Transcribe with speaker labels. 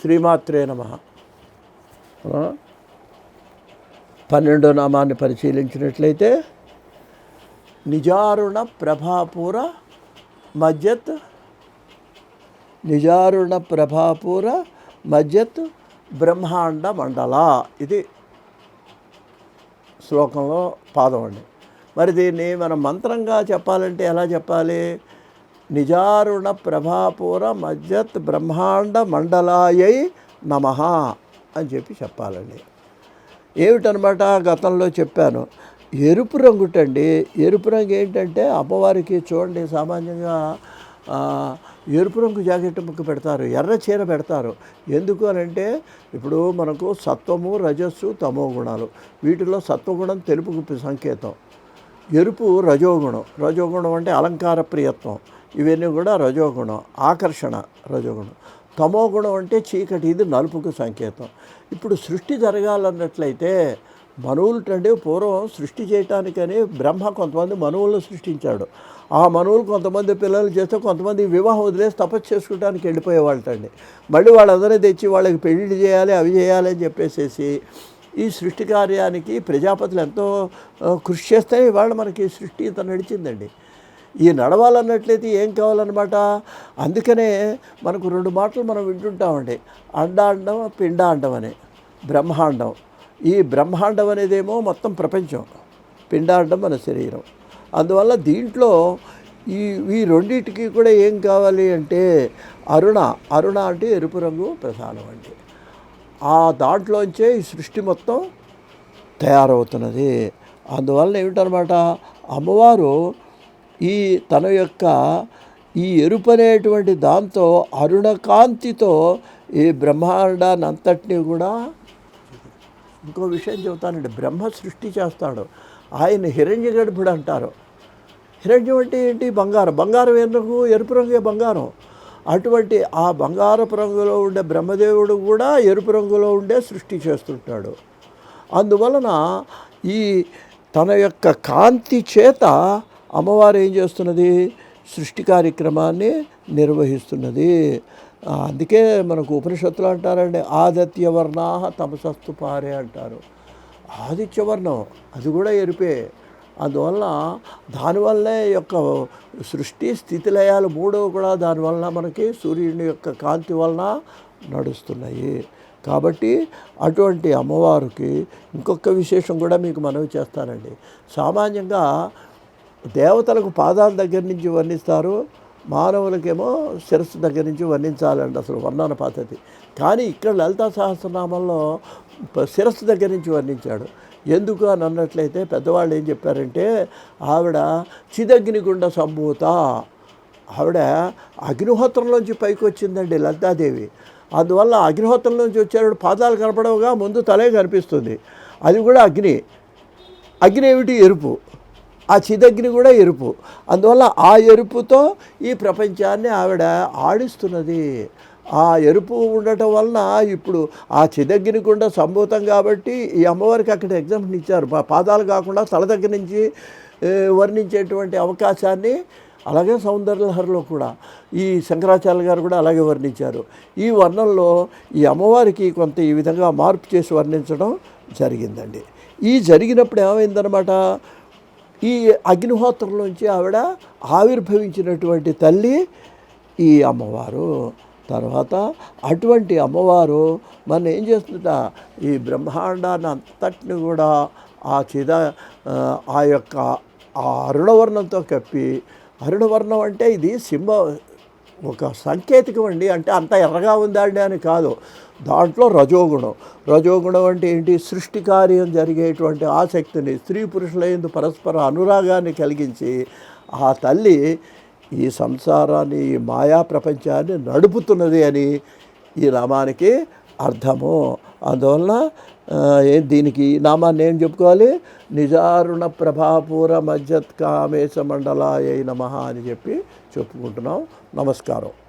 Speaker 1: శ్రీమాత్రే నమః. 12వ నామాన్ని పరిశీలించినట్లయితే నిజారుణ ప్రభాపూర మజ్జత్, నిజారుణ ప్రభాపూర మజ్జత్ బ్రహ్మాండ మండల. ఇది శ్లోకంలో పాదం అండి. మరి దీన్ని మనం మంత్రంగా చెప్పాలంటే ఎలా చెప్పాలి? నిజారుణ ప్రభాపూర మజ్జత్ బ్రహ్మాండ మండలాయై నమః అని చెప్పాలండి. ఏమిటనమాట, గతంలో చెప్పాను. ఎరుపు రంగుటండి. ఎరుపు రంగు ఏంటంటే అమ్మవారికి చూడండి, సామాన్యంగా ఎరుపు రంగు జాకెట్ ముక్క పెడతారు, ఎర్ర చీర పెడతారు. ఎందుకు అని అంటే ఇప్పుడు మనకు సత్వము, రజస్సు, తమో గుణాలు. వీటిలో సత్వగుణం తెలుపుకు సంకేతం. ఎరుపు రజోగుణం. రజోగుణం అంటే అలంకార ప్రియత్వం. ఇవన్నీ కూడా రజోగుణం, ఆకర్షణ రజోగుణం. తమో గుణం అంటే చీకటి, ఇది నలుపుకు సంకేతం. ఇప్పుడు సృష్టి జరగాలన్నట్లయితే మనువులు పూర్వం సృష్టి చేయటానికని బ్రహ్మ కొంతమంది మనువులను సృష్టించాడు. ఆ మనువులు కొంతమంది పిల్లలు చేస్తే కొంతమంది వివాహం వదిలేసి తపస్సు చేసుకోవడానికి వెళ్ళిపోయేవాళ్ళండి. మళ్ళీ వాళ్ళందరూ తెచ్చి వాళ్ళకి పెళ్లి చేయాలి, అవి చేయాలి అని చెప్పేసేసి ఈ సృష్టి కార్యానికి ప్రజాపతులు ఎంతో కృషి చేస్తే ఇవాళ మనకి సృష్టి ఇంత నడిచిందండి. ఈ నడవాలన్నట్లయితే ఏం కావాలన్నమాట. అందుకనే మనకు 2 మాటలు మనం వింటుంటామండి, అండాండం, పిండాండం అని. బ్రహ్మాండం, ఈ బ్రహ్మాండం అనేదేమో మొత్తం ప్రపంచం, పిండాండం మన శరీరం. అందువల్ల దీంట్లో ఈ రెండింటికి కూడా ఏం కావాలి అంటే అరుణ. అరుణ అంటే ఎరుపు రంగు ప్రధానం అండి. ఆ దాంట్లోంచే ఈ సృష్టి మొత్తం తయారవుతున్నది. అందువల్ల ఏమిటనమాట, అమ్మవారు ఈ తన యొక్క ఈ ఎరుపు అనేటువంటి దాంతో అరుణకాంతితో ఈ బ్రహ్మాండాన్ని అంతటినీ కూడా. ఇంకో విషయం చెబుతానండి, బ్రహ్మ సృష్టి చేస్తాడు. ఆయన హిరణ్యగర్భుడు అంటారు. హిరణ్యం అంటే ఏంటి? బంగారం. బంగారం ఎందుకు? ఎరుపు రంగే బంగారం. అటువంటి ఆ బంగారపు రంగులో ఉండే బ్రహ్మదేవుడు కూడా ఎరుపు రంగులో ఉండే సృష్టి చేస్తుంటాడు. అందువలన ఈ తన యొక్క కాంతి చేత అమ్మవారు ఏం చేస్తున్నది? సృష్టి కార్యక్రమాన్ని నిర్వహిస్తున్నది. అందుకే మనకు ఉపనిషత్తులు అంటారండి, ఆదిత్యవర్ణా తమసస్తు పారే అంటారు. ఆదిత్యవర్ణం అది కూడా ఎరుపే. అందువల్ల దానివల్లే యొక్క సృష్టి స్థితిలయాలు 3 కూడా దానివల్ల మనకి సూర్యుని యొక్క కాంతి వలన నడుస్తున్నాయి. కాబట్టి అటువంటి అమ్మవారికి ఇంకొక విశేషం కూడా మీకు మనవి చేస్తానండి. సామాన్యంగా దేవతలకు పాదాల దగ్గర నుంచి వర్ణిస్తారు, మానవులకేమో శిరస్సు దగ్గర నుంచి వర్ణించాలండి అసలు వర్ణన పద్ధతి. కానీ ఇక్కడ లలితా సహస్రనామంలో శిరస్సు దగ్గర నుంచి వర్ణించాడు. ఎందుకు అని అన్నట్లయితే పెద్దవాళ్ళు ఏం చెప్పారంటే, ఆవిడ చిదగ్నిగుండ సంభూత, ఆవిడ అగ్నిహోత్రంలోంచి పైకి వచ్చిందండి లలితాదేవి. అందువల్ల అగ్నిహోత్రంలోంచి వచ్చేవాడు పాదాలు కనపడవుగా, ముందు తలే కనిపిస్తుంది. అది కూడా అగ్ని. అగ్ని ఏమిటి? ఎరుపు. ఆ చిదగ్ని కూడా ఎరుపు. అందువల్ల ఆ ఎరుపుతో ఈ ప్రపంచాన్ని ఆవిడ ఆడిస్తున్నది. ఆ ఎరుపు ఉండటం వలన ఇప్పుడు ఆ చిదగ్ని గుండా సంభూతం కాబట్టి ఈ అమ్మవారికి అక్కడ ఎగ్జాంపుల్ ఇచ్చారు. పాదాలు కాకుండా తల దగ్గర నుంచి వర్ణించేటువంటి అవకాశాన్ని. అలాగే సౌందర్యలహరిలో కూడా ఈ శంకరాచార్య గారు కూడా అలాగే వర్ణించారు. ఈ వర్ణంలో ఈ అమ్మవారికి కొంత ఈ విధంగా మార్పు చేసి వర్ణించడం జరిగిందండి. ఈ జరిగినప్పుడు ఏమైందనమాట, ఈ అగ్నిహోత్రంలోంచి ఆవిడ ఆవిర్భవించినటువంటి తల్లి ఈ అమ్మవారు. తర్వాత అటువంటి అమ్మవారు మన ఏం చేస్తుంట, ఈ బ్రహ్మాండాన్ని అంతటిని కూడా ఆ యొక్క అరుణవర్ణంతో కప్పి. అరుణవర్ణం అంటే ఇది ఒక సంకేతికం అండి. అంటే అంత ఎర్రగా ఉందండి అని కాదు. దాంట్లో రజోగుణం. రజోగుణం అంటే ఏంటి? సృష్టి కార్యం జరిగేటువంటి ఆసక్తిని, స్త్రీ పురుషులందు పరస్పర అనురాగాన్ని కలిగించి ఆ తల్లి ఈ సంసారాన్ని, ఈ మాయా ప్రపంచాన్ని నడుపుతున్నది అని ఈ నామానికి అర్థము. అందువలన దీనికి నామాన్ని ఏం చెప్పుకోవాలి? నిజారుణ ప్రభాపూర మజ్జత్ కామేశ మండలాయ నమః అని చెప్పుకుంటున్నాం. నమస్కారం.